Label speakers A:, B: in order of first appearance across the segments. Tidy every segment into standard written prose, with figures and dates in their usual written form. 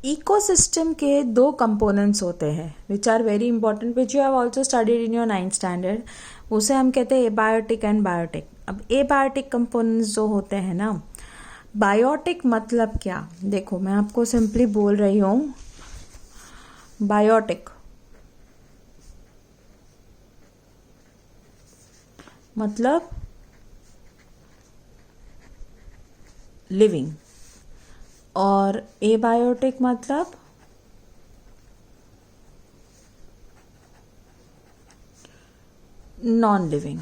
A: Ecosystem के दो components होते हैं which are very important, which you have also studied in your 9th standard. उसे हम कहते हैं एबायोटिक एंड बायोटिक. अब एबायोटिक कंपोनेंट्स जो होते हैं ना, बायोटिक मतलब क्या, देखो मैं आपको सिंपली बोल रही हूँ. बायोटिक मतलब लिविंग और एबायोटिक मतलब नॉन लिविंग.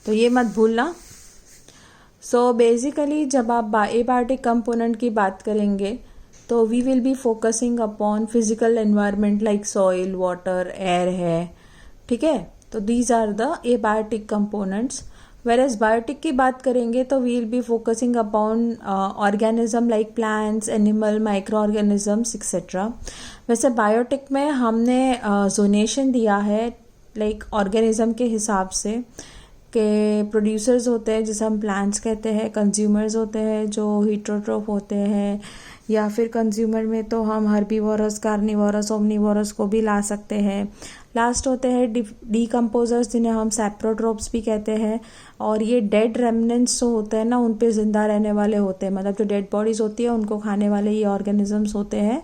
A: तो ये मत भूलना. सो बेसिकली जब आप एबायोटिक कंपोनेंट की बात करेंगे तो we will be focusing upon physical environment like soil, water, air है. ठीक है, तो these are the abiotic components. Whereas biotic की बात करेंगे तो we will be focusing upon organism like plants, animal, microorganisms etcetera. वैसे बायोटिक में हमने जोनेशन दिया है लाइक ऑर्गेनिज्म के हिसाब से के प्रोड्यूसर्स होते हैं जिसे हम प्लांट्स कहते हैं, कंज्यूमर्स होते हैं जो हीटरोट्रोफ होते हैं, या फिर कंज्यूमर में तो हम हर्बीवोरस, कार्निवोरस, ओमनीवोरस को भी ला सकते हैं. लास्ट होते हैं डीकम्पोजर्स जिन्हें हम सैप्रोट्रोप्स भी कहते हैं. और ये डेड रेमनेंट्स जो होते हैं ना, उन पे जिंदा रहने वाले होते हैं, मतलब जो डेड बॉडीज होती है उनको खाने वाले ये ऑर्गेनिजम्स होते हैं.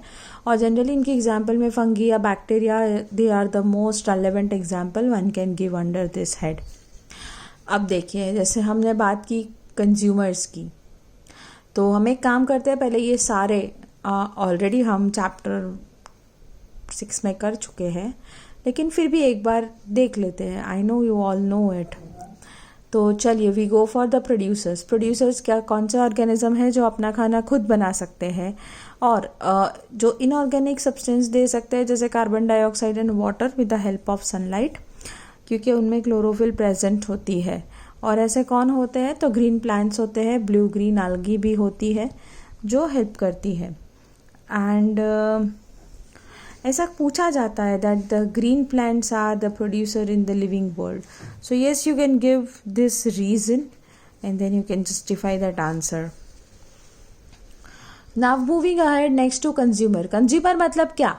A: और जनरली इनकी एग्जाम्पल में फंगी या bacteria, they are the most relevant example one can give under this head. अब देखिए, जैसे हमने बात की कंज्यूमर्स की, तो हम एक काम करते हैं, पहले ये सारे ऑलरेडी हम चैप्टर 6 में कर चुके हैं, लेकिन फिर भी एक बार देख लेते हैं. I know you all know it. तो चलिए we go for the producers. Producers क्या, कौन सा ऑर्गेनिज्म है जो अपना खाना खुद बना सकते हैं और जो इनऑर्गेनिक सब्सटेंस दे सकते हैं, जैसे carbon dioxide and water with the help of sunlight, क्योंकि उनमें क्लोरोफिल प्रेजेंट होती है. और ऐसे कौन होते हैं, तो ग्रीन प्लांट्स होते हैं, ब्लू ग्रीन algae भी होती है जो हेल्प करती है. एंड ऐसा पूछा जाता है that the green plants are the producer in the living world. So yes, you can give this reason and then you can justify that answer. Now moving ahead next to consumer. Consumer मतलब क्या,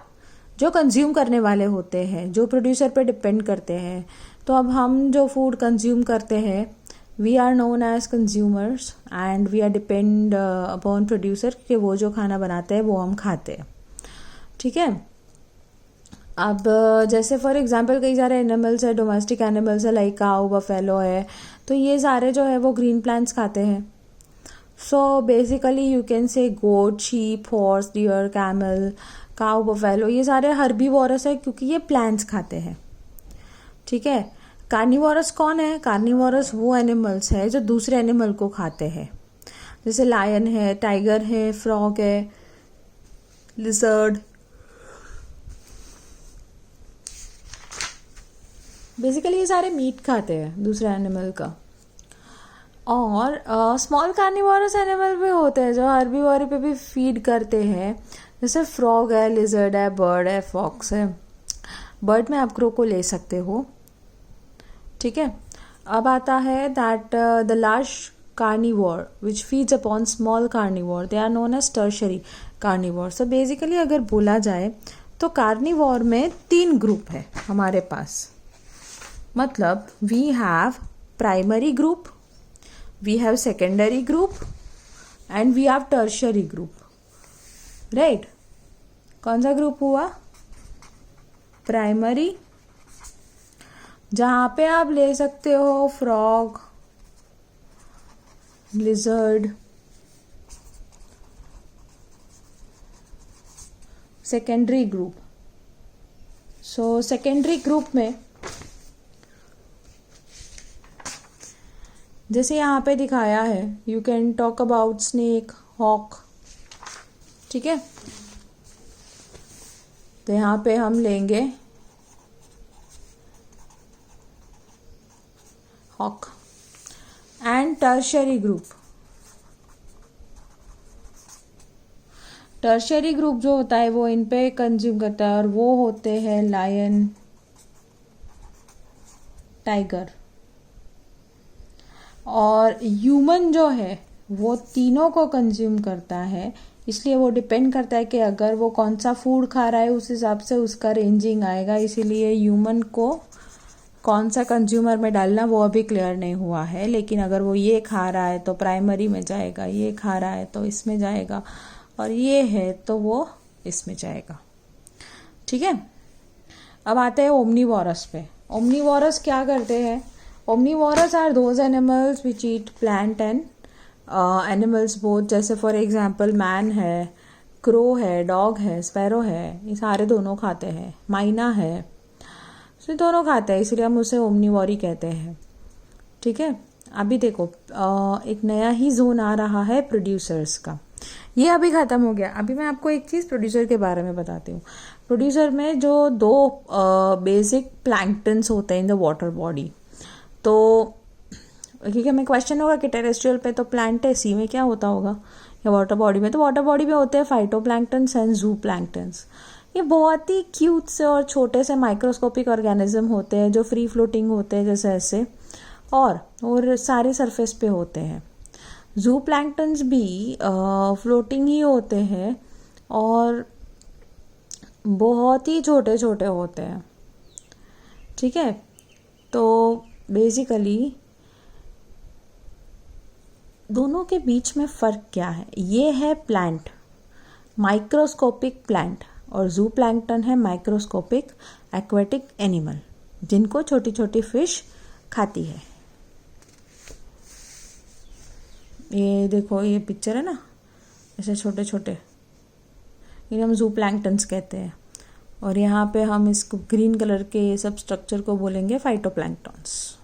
A: जो consume करने वाले होते हैं, जो producer पे depend करते हैं. तो अब हम जो फूड कंज्यूम करते हैं, we are known as consumers and we are depend upon producer, कि वो जो खाना बनाते हैं वो हम खाते हैं. ठीक है. अब जैसे फॉर एग्जांपल कई सारे एनिमल्स है, डोमेस्टिक एनिमल्स है लाइक काऊ, बफेलो है, तो ये सारे जो है वो ग्रीन प्लांट्स खाते हैं. So basically you can say goat, sheep, horse, deer, camel, cow, buffalo, ये सारे हर्बीवोरस है क्योंकि ये प्लांट्स खाते हैं. ठीक है. कार्निवोरस कौन है, कार्निवोरस वो एनिमल्स है जो दूसरे एनिमल को खाते हैं, जैसे लायन है, टाइगर है, फ्रॉग है, लिजर्ड. बेसिकली ये सारे मीट खाते हैं दूसरे एनिमल का. और स्मॉल कार्निवोरस एनिमल भी होते हैं जो हर्बीवोरी पे भी फीड करते हैं, जैसे फ्रॉग है, लिजर्ड है, बर्ड है, फॉक्स है. बर्ड में आप क्रो को ले सकते हो. ठीक है. अब आता है that the large carnivore which feeds upon small carnivore, they are known as tertiary carnivore. So basically अगर बोला जाए तो कार्निवोर में 3 ग्रुप है हमारे पास. मतलब we have primary group, we have secondary group and we have tertiary group. Right. कौन सा ग्रुप हुआ, प्राइमरी, जहां पे आप ले सकते हो frog, lizard. Secondary group. So secondary group में जैसे यहाँ पे दिखाया है, you can talk about snake, hawk. ठीक है. तो यहाँ पे हम लेंगे hawk. And tertiary group, tertiary group जो होता है वो इन पे कंज्यूम करता है और वो होते हैं लायन, टाइगर. और ह्यूमन जो है वो तीनों को कंज्यूम करता है, इसलिए वो डिपेंड करता है कि अगर वो कौन सा फूड खा रहा है उस हिसाब से उसका रेंजिंग आएगा। इसीलिए ह्यूमन को कौन सा कंज्यूमर में डालना वो अभी क्लियर नहीं हुआ है, लेकिन अगर वो ये खा रहा है तो प्राइमरी में जाएगा, ये खा रहा है तो इसमें जाएगा, और ये है तो वो इसमें जाएगा। ठीक है, अब आते हैं ओमनीवोरस पे। ओमनीवोरस क्या करते हैं? Omnivorous are those animals which eat plant and animals both. जैसे फॉर एग्जांपल मैन है, क्रो है, डॉग है, स्पैरो है, ये सारे दोनों खाते हैं। माइना है, तो ये दोनों खाते हैं, इसलिए हम उसे ओमनीवोरी कहते हैं। ठीक है, अभी देखो एक नया ही जोन आ रहा है प्रोड्यूसर्स का। ये अभी ख़त्म हो गया। अभी मैं आपको एक चीज़ प्रोड्यूसर के बारे में बताती हूँ। प्रोड्यूसर में जो दो बेसिक प्लैंक्टन्स होते हैं इन द वाटर बॉडी। तो क्योंकि हमें क्वेश्चन होगा कि टेरेस्ट्रियल पे तो प्लांट है, सी में क्या होता होगा, या वाटर बॉडी में? तो वाटर बॉडी में होते हैं फाइटोप्लैंक्टन्स एंड जूप्लैंक्टन्स। ये बहुत ही क्यूट से और छोटे से माइक्रोस्कोपिक ऑर्गेनिज्म होते हैं जो फ्री फ्लोटिंग होते हैं जैसे ऐसे, और सारे सरफेस पे होते हैं। जूप्लैंक्टन्स भी फ्लोटिंग ही होते हैं और बहुत ही छोटे छोटे होते हैं। ठीक है, तो बेसिकली दोनों के बीच में फ़र्क क्या है? ये है प्लांट, माइक्रोस्कोपिक प्लांट, और जू प्लैंक्टन है माइक्रोस्कोपिक एक्वेटिक एनिमल, जिनको छोटी छोटी फिश खाती है। ये देखो, ये पिक्चर है ना, ऐसे छोटे छोटे, इन्हें हम जू प्लैंक्टन्स कहते हैं। और यहाँ पे हम इसको ग्रीन कलर के ये सब स्ट्रक्चर को बोलेंगे फाइटोप्लैंक्टन्स।